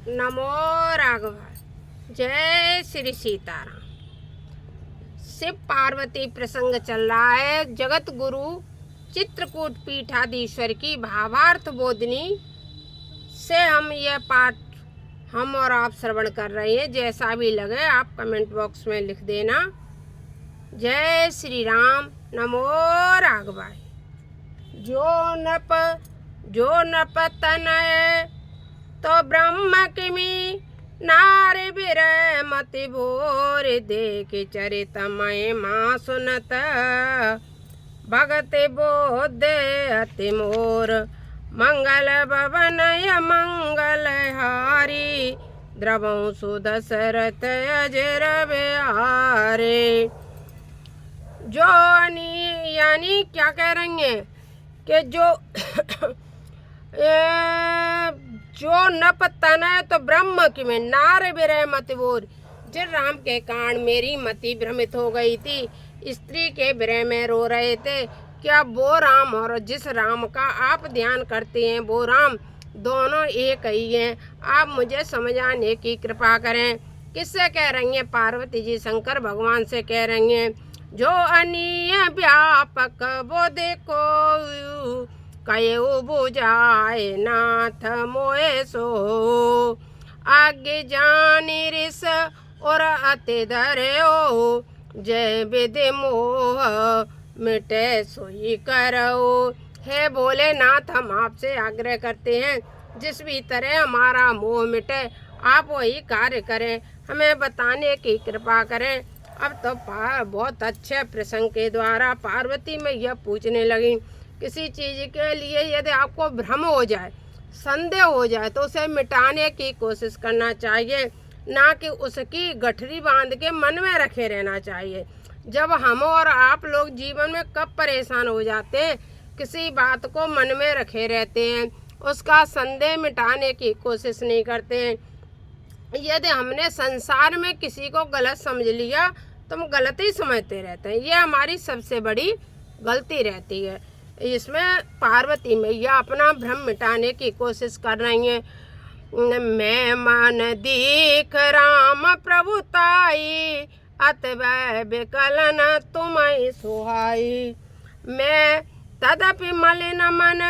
नमो राघव। जय श्री सीताराम। शिव पार्वती प्रसंग चल रहा है। जगत गुरु चित्रकूट पीठाधीश्वर की भावार्थ बोधनी से हम यह पाठ हम और आप श्रवण कर रहे हैं। जैसा भी लगे आप कमेंट बॉक्स में लिख देना। जय श्री राम। नमो राघवाय। जो नप तनय तो ब्रह्म किमी नारी बिरय मति भोर देख चरितमय माँ सुनत भगति बोध अति मोर मंगल भवन मंगल हारी द्रवं सुदशरथ अजर बिहारे। जो यानी क्या कह रही हैं कि जो नप तन है तो ब्रह्म की में नार बिरह मति बोर। जिन राम के कारण मेरी मति भ्रमित हो गई थी, स्त्री के विरह में रो रहे थे। क्या वो राम और जिस राम का आप ध्यान करते हैं वो राम दोनों एक ही हैं? आप मुझे समझाने की कृपा करें। किससे कह रही हैं? पार्वती जी शंकर भगवान से कह रही हैं। जो अनीय व्यापक वो देखो कयो बुझाए नाथ मोए सो आगे जानी रिस और अति धरे हो जय विधि मोह मिटे सोई करो। हे भोलेनाथ, हम आपसे आग्रह करते हैं जिस भी तरह हमारा मोह मिटे आप वही कार्य करें, हमें बताने की कृपा करें। अब तो बहुत अच्छे प्रसंग के द्वारा पार्वती में यह पूछने लगी, किसी चीज़ के लिए यदि आपको भ्रम हो जाए, संदेह हो जाए तो उसे मिटाने की कोशिश करना चाहिए, ना कि उसकी गठरी बांध के मन में रखे रहना चाहिए। जब हम और आप लोग जीवन में कब परेशान हो जाते हैं, किसी बात को मन में रखे रहते हैं, उसका संदेह मिटाने की कोशिश नहीं करते हैं। यदि हमने संसार में किसी को गलत समझ लिया तो हम गलत ही समझते रहते हैं। ये हमारी सबसे बड़ी गलती रहती है। इसमें पार्वती मैया अपना भ्रम मिटाने की कोशिश कर रही हैं। मैं मन दीख राम प्रभुताई अतवै विकलन तुम्हें सुहाई। मैं तदपि मलिन मन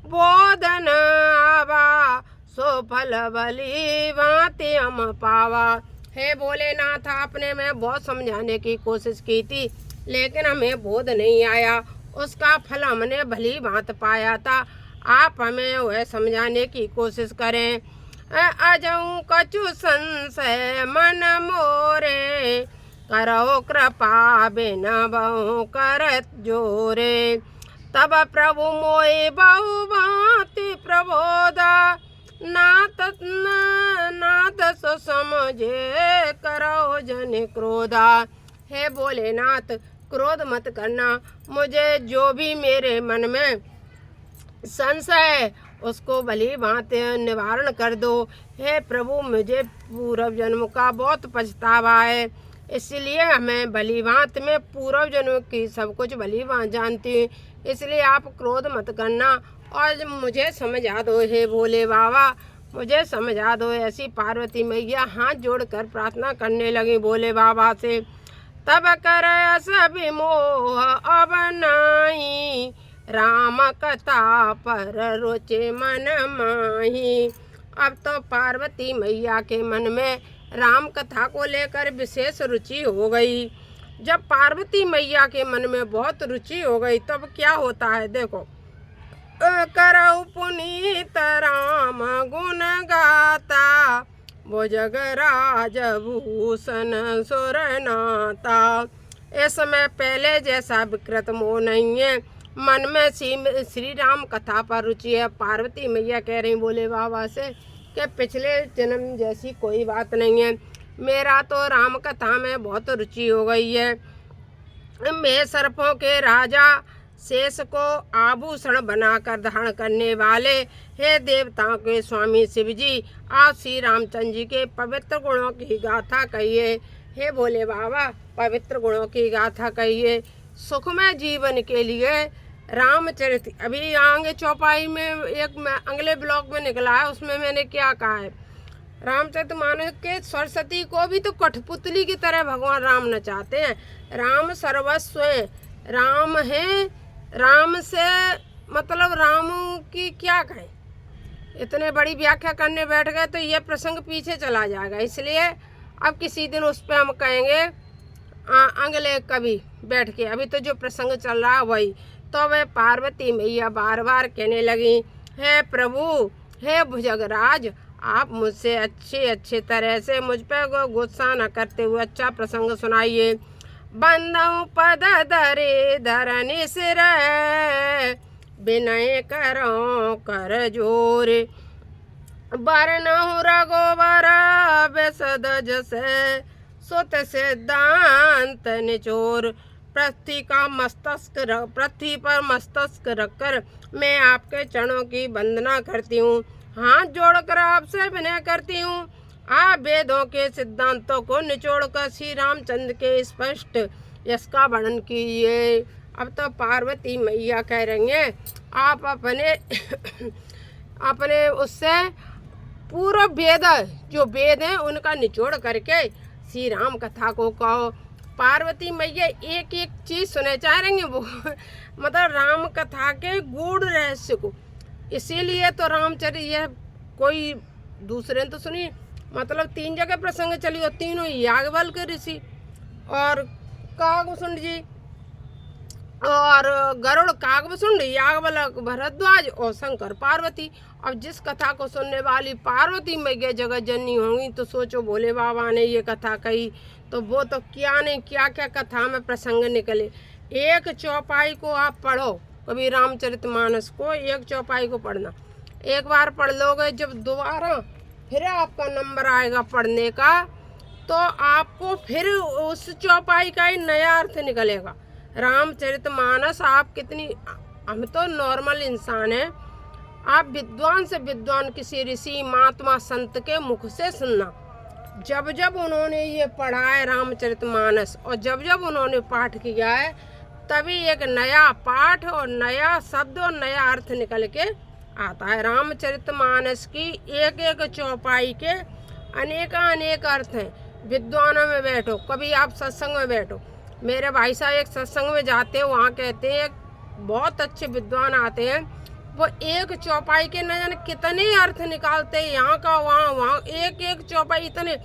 बोधन आवा सो फल बली भांति हम पावा। हे भोलेनाथ, आपने मैं बहुत समझाने की कोशिश की थी लेकिन हमें बोध नहीं आया, उसका फल हमने भली भांत पाया था। आप हमें वह समझाने की कोशिश करें। अजऊ कछु संशय मन मोरे करो कृपा बिना बहु करत जोरे। तब प्रभु मोए बहु भांति प्रबोधा नाथ सो समझे करो जन क्रोधा। हे भोलेनाथ, क्रोध मत करना। मुझे जो भी मेरे मन में संशय है उसको भली भांति निवारण कर दो। हे प्रभु, मुझे पूर्व जन्म का बहुत पछतावा है, इसलिए हमें भली भांति में पूर्व जन्म की सब कुछ भली भांति जानती हूँ, इसलिए आप क्रोध मत करना और मुझे समझा दो। हे भोले बाबा, मुझे समझा दो। ऐसी पार्वती मैया हाथ जोड़कर प्रार्थना करने लगी भोले बाबा से। तब कर सभी मोह अब नाही राम कथा पर रुचि मन माही। अब तो पार्वती मैया के मन में राम कथा को लेकर विशेष रुचि हो गई। जब पार्वती मैया के मन में बहुत रुचि हो गई तब क्या होता है देखो। करऊ पुनीत राम गुण गाता वो जगराज भूषण सुरनाता। इस समय पहले जैसा विकृत मोह नहीं है, मन में श्री राम कथा पर रुचि है। पार्वती मैया कह रही बोले बाबा से कि पिछले जन्म जैसी कोई बात नहीं है, मेरा तो राम कथा में बहुत रुचि हो गई है। मैं सर्पों के राजा शेष को आभूषण बनाकर धारण करने वाले हे देवताओं के स्वामी शिव जी, आप श्री रामचंद्र जी के पवित्र गुणों की गाथा कहिए। हे भोले बाबा, पवित्र गुणों की गाथा कहिए। सुखमय जीवन के लिए रामचरित अभी आगे चौपाई में एक अगले ब्लॉग में निकला है, उसमें मैंने क्या कहा है, रामचरितमानस के सरस्वती को भी तो कठपुतली की तरह भगवान राम नचाते हैं। राम सर्वस्व है, राम है, राम से मतलब राम की क्या कहें, इतने बड़ी व्याख्या करने बैठ गए तो ये प्रसंग पीछे चला जाएगा। इसलिए अब किसी दिन उस पर हम कहेंगे अगले कभी बैठ के। अभी तो जो प्रसंग चल रहा है वही। तो वह पार्वती मैया बार बार कहने लगी, हे प्रभु, हे भुजगराज, आप मुझसे अच्छे तरह से मुझ पर गुस्सा न करते हुए अच्छा प्रसंग सुनाइए। बंदऊ पद धरे धरनि सिर, विनय करो कर जोर, बरनहु रघुवर बेसद जसे, सुत सिद्धांत निचोर। पृथ्वी पर मस्तक रखकर मैं आपके चरणों की वंदना करती हूँ, हाथ जोड़कर आपसे विनय करती हूँ। आप वेदों के सिद्धांतों को निचोड़कर श्री रामचंद्र के स्पष्ट यश का वर्णन कीजिए। अब तो पार्वती मैया कह रही हैं, आप अपने उससे पूरा वेद, जो वेद हैं उनका निचोड़ करके श्री राम कथा को कहो। पार्वती मैया एक एक चीज़ सुने चाह रही हैं, वो मतलब राम कथा के गूढ़ रहस्य को। इसीलिए तो रामचरित यह कोई दूसरे ने तो सुनी, मतलब 3 जगह प्रसंग चली और तीनों याज्ञवल्क्य ऋषि और काकभूषुंड जी और गरुड़ काकभूषुंड, याज्ञवल्क्य भरद्वाज और शंकर पार्वती। अब जिस कथा को सुनने वाली पार्वती मैया जगत जननी होंगी तो सोचो भोले बाबा ने ये कथा कही तो वो तो क्या नहीं क्या क्या कथा में प्रसंग निकले। एक चौपाई को आप पढ़ो, कभी रामचरितमानस को एक चौपाई को पढ़ना, एक बार पढ़ लोगे, जब दोबारा फिर आपका नंबर आएगा पढ़ने का तो आपको फिर उस चौपाई का ही नया अर्थ निकलेगा। रामचरितमानस आप कितनी, हम तो नॉर्मल इंसान हैं, आप विद्वान से विद्वान किसी ऋषि महात्मा संत के मुख से सुनना। जब जब उन्होंने ये पढ़ा है रामचरितमानस और जब जब उन्होंने पाठ किया है तभी एक नया पाठ और नया शब्द और नया अर्थ निकल के आता है। रामचरितमानस की एक एक चौपाई के अनेक अर्थ हैं। विद्वानों में बैठो, कभी आप सत्संग में बैठो, मेरे भाई साहब एक सत्संग में जाते हैं, वहाँ कहते हैं बहुत अच्छे विद्वान आते हैं, वो एक चौपाई के न जाने कितने अर्थ निकालते हैं, यहाँ का वहाँ एक एक चौपाई इतने।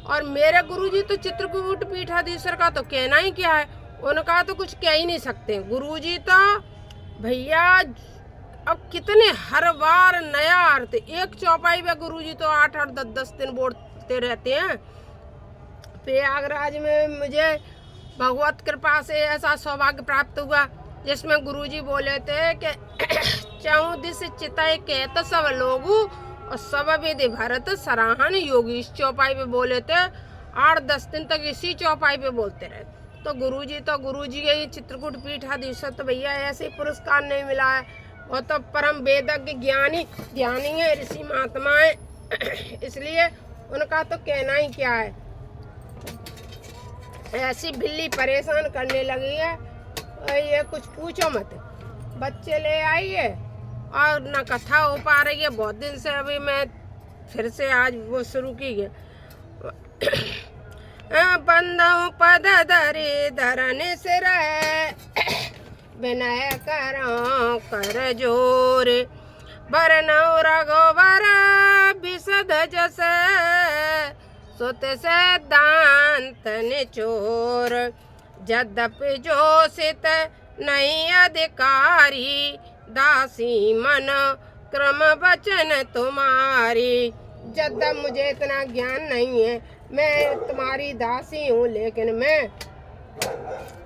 और मेरे गुरुजी तो चित्रकूट पीठाधीश्वर का तो कहना ही क्या है, उनका तो कुछ कह ही नहीं सकते। गुरुजी तो भैया अब कितने हर बार नया अर्थ, एक चौपाई पे गुरुजी तो 8-8 10-10 दिन बोलते रहते हैं। प्रयागराज में मुझे भगवत कृपा से ऐसा सौभाग्य प्राप्त हुआ जिसमें गुरुजी बोले थे कि 4 दिस चितय कहत सब लोगु और सब विधि भरत सराहन योगी। इस चौपाई पे बोले थे, 8-10 दिन तक इसी चौपाई पे बोलते रहे। तो गुरुजी के चित्रकूट पीठाधीश्वर तो भैया ऐसे पुरस्कार नहीं मिला है, वो तो परम वेदज्ञ ज्ञानी है, ऋषि महात्मा है, इसलिए उनका तो कहना ही क्या है। ऐसी बिल्ली परेशान करने लगी है, ये कुछ पूछो मत। बच्चे ले आइए और न कथा हो पा रही है बहुत दिन से, अभी मैं फिर से आज वो शुरू की है। बंदऊ पद धरे धरनि सिर, विनय करो कर जोर, बरनऊ रघुवर बिसद जसे, सुत सिद्धांत निचोर। यद्यपि जोषित नहीं अधिकारी, दासी मन क्रम वचन तुम्हारी। जब तक मुझे इतना ज्ञान नहीं है, मैं तुम्हारी दासी हूँ, लेकिन मैं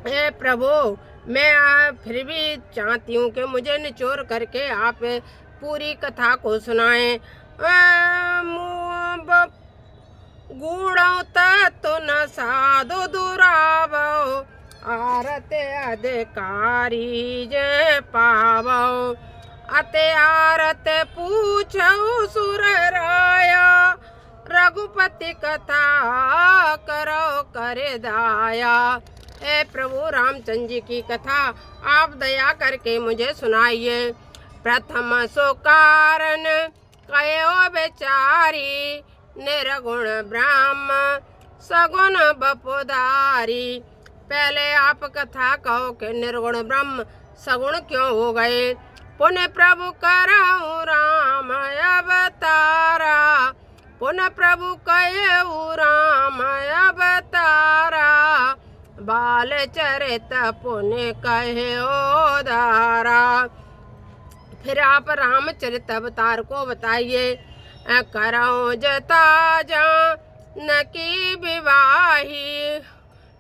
हे प्रभु, मैं फिर भी चाहती हूँ कि मुझे निचोड़ करके आप पूरी कथा को सुनाएं। गूढ़ तत्व न साधु दुरावो, आरत अधिकारी जे पावो। अते आरत पूछो सुर राया, रघुपति कथा करो करे दाया। हे प्रभु रामचंद्र जी की कथा आप दया करके मुझे सुनाइए। प्रथम सो कारण कहो बेचारी, निर्गुण ब्रह्म सगुण बपुधारी। पहले आप कथा कहो कि निर्गुण ब्रह्म सगुण क्यों हो गए। पुण्य प्रभु करहु राम अवतारा, पुण्य प्रभु कहु राम अवतारा। बाल चरित पुण्य कहे उदारा। फिर आप रामचरित अवतार को बताइए। करऊं जता जा न की विवाही,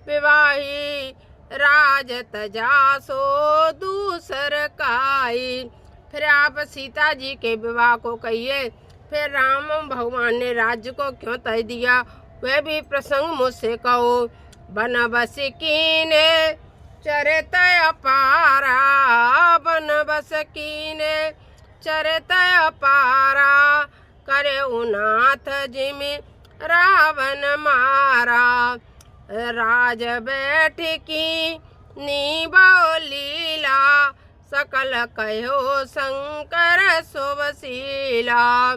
विवाही राजत जासो दूसर काई। फिर आप सीता जी के विवाह को कहिए। फिर राम भगवान ने राज्य को क्यों तय दिया, वह भी प्रसंग मुझसे कहो। बनबस कीने चरित अपारा, बनबस कीने चरित अपारा। करे उनाथ जिमि रावण मारा। राज बैठ की नीबो लीला, सकल कहो शंकर शुभशीला।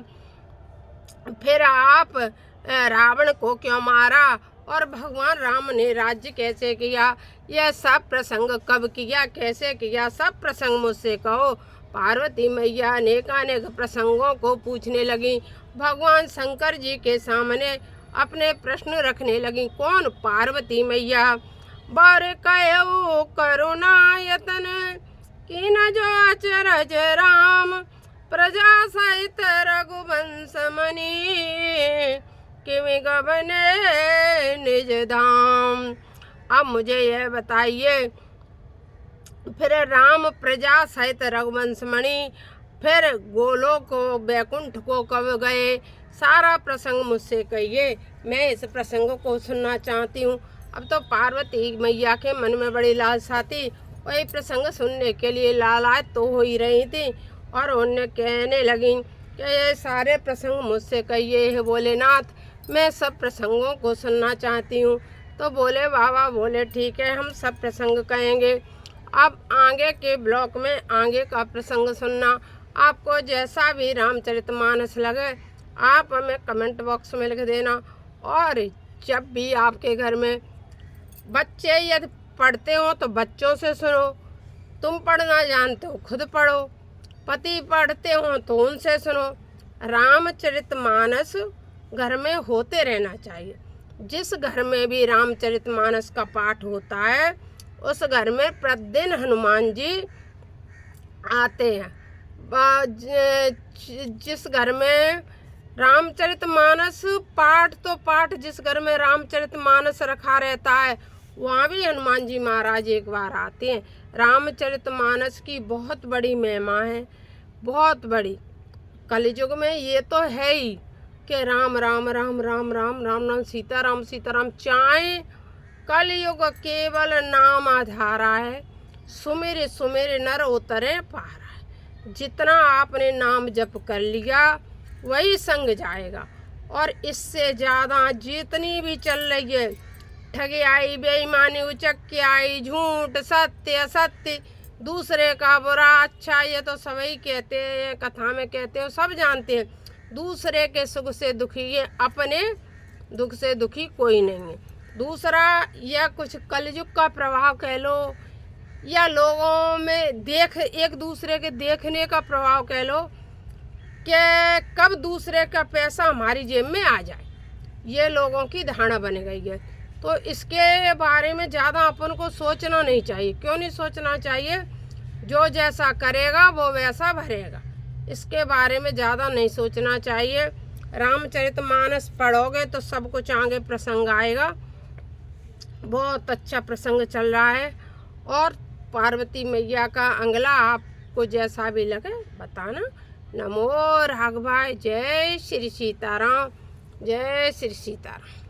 फिर आप रावण को क्यों मारा और भगवान राम ने राज्य कैसे किया, यह सब प्रसंग कब किया, कैसे किया, सब प्रसंग मुझसे कहो। पार्वती मैया अनेकानेक प्रसंगों को पूछने लगी। भगवान शंकर जी के सामने अपने प्रश्न रखने लगी। कौन? पार्वती मैया। बर कहो करुणा यतन की न जो अचरज राम, प्रजा सहित रघुवंश मणि, किमि गबने निज धाम। अब मुझे यह बताइए, फिर राम प्रजा सहित रघुवंश मणि, फिर गोलोक को बैकुंठ को कब गए, सारा प्रसंग मुझसे कहिए। मैं इस प्रसंग को सुनना चाहती हूँ। अब तो पार्वती मैया के मन में बड़ी लालसा थी, वही प्रसंग सुनने के लिए लालायत तो हो ही रही थी। और उन्हें कहने लगी कि ये सारे प्रसंग मुझसे कहिए है भोलेनाथ, मैं सब प्रसंगों को सुनना चाहती हूँ। तो बोले बाबा, बोले ठीक है, हम सब प्रसंग कहेंगे। अब आगे के ब्लॉक में आगे का प्रसंग सुनना। आपको जैसा भी रामचरितमानस लगे आप हमें कमेंट बॉक्स में लिख देना। और जब भी आपके घर में बच्चे यदि पढ़ते हो तो बच्चों से सुनो, तुम पढ़ना जानते हो खुद पढ़ो, पति पढ़ते हो तो उनसे सुनो। रामचरितमानस घर में होते रहना चाहिए। जिस घर में भी रामचरितमानस का पाठ होता है उस घर में प्रतिदिन हनुमान जी आते हैं। जिस घर में रामचरितमानस पाठ तो पाठ, जिस घर में रामचरितमानस रखा रहता है वहाँ भी हनुमान जी महाराज एक बार आते हैं। रामचरितमानस की बहुत बड़ी महिमा है, बहुत बड़ी। कलयुग में ये तो है ही कि राम राम राम राम राम राम राम सीताराम सीताराम। चाहे कलयुग केवल नाम आधारा है, सुमेरे सुमेरे नर उतरे पारा है। जितना आपने नाम जप कर लिया वही संग जाएगा। और इससे ज़्यादा जितनी भी चल रही है ठगियाई, बेईमानी, उचक्याई, झूठ, सत्य असत्य, दूसरे का बुरा अच्छा, ये तो सभी कहते हैं, कथा में कहते हो, सब जानते हैं। दूसरे के सुख से दुखी है, अपने दुख से दुखी कोई नहीं है। दूसरा, यह कुछ कलयुग का प्रभाव कह लो या लोगों में एक दूसरे के देखने का प्रभाव कह लो कि कब दूसरे का पैसा हमारी जेब में आ जाए, ये लोगों की धारणा बन गई है। तो इसके बारे में ज़्यादा अपन को सोचना नहीं चाहिए। क्यों नहीं सोचना चाहिए? जो जैसा करेगा वो वैसा भरेगा। इसके बारे में ज़्यादा नहीं सोचना चाहिए। रामचरितमानस पढ़ोगे तो सब कुछ आगे प्रसंग आएगा। बहुत अच्छा प्रसंग चल रहा है। और पार्वती मैया का अंगला आपको जैसा भी लगे बताना। नमो राघवाय। जय श्री सीताराम, जय श्री सीताराम।